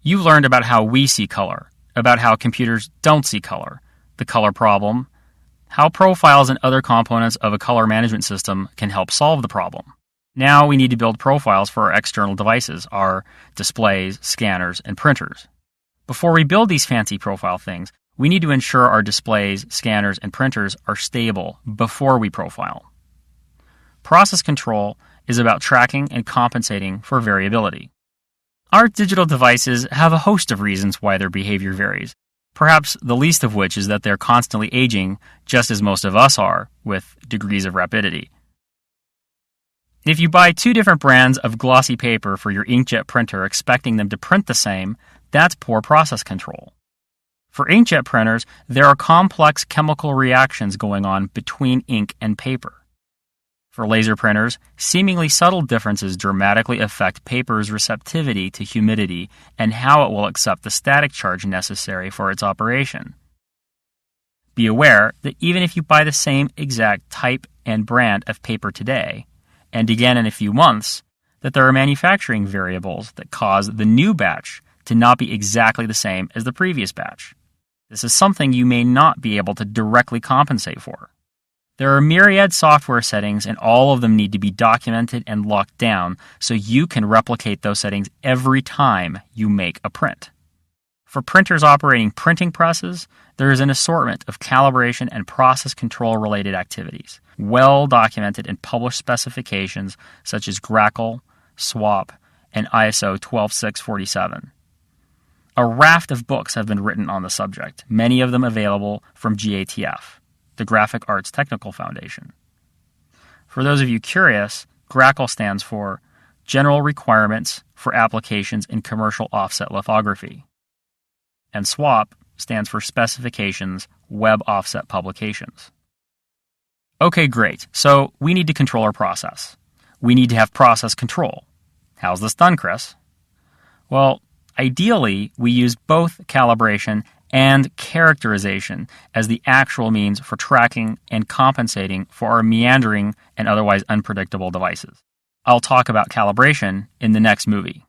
You learned about how we see color, about how computers don't see color, the color problem, how profiles and other components of a color management system can help solve the problem. Now we need to build profiles for our external devices, our displays, scanners, and printers. Before we build these fancy profile things, we need to ensure our displays, scanners, and printers are stable before we profile. Process control is about tracking and compensating for variability. Our digital devices have a host of reasons why their behavior varies, perhaps the least of which is that they're constantly aging, just as most of us are, with degrees of rapidity. If you buy 2 different brands of glossy paper for your inkjet printer expecting them to print the same, that's poor process control. For inkjet printers, there are complex chemical reactions going on between ink and paper. For laser printers, seemingly subtle differences dramatically affect paper's receptivity to humidity and how it will accept the static charge necessary for its operation. Be aware that even if you buy the same exact type and brand of paper today, and again in a few months, that there are manufacturing variables that cause the new batch to not be exactly the same as the previous batch. This is something you may not be able to directly compensate for. There are myriad software settings, and all of them need to be documented and locked down so you can replicate those settings every time you make a print. For printers operating printing presses, there is an assortment of calibration and process control related activities, well documented in published specifications such as Grackle, SWaP, and ISO 12647. A raft of books have been written on the subject, many of them available from GATF, the Graphic Arts Technical Foundation. For those of you curious, Grackle stands for General Requirements for Applications in Commercial Offset Lithography, and SWaP stands for Specifications Web Offset Publications. Okay, great. So we need to control our process. We need to have process control. How's this done, Chris? Well, ideally, we use both calibration and characterization as the actual means for tracking and compensating for our meandering and otherwise unpredictable devices. I'll talk about calibration in the next movie.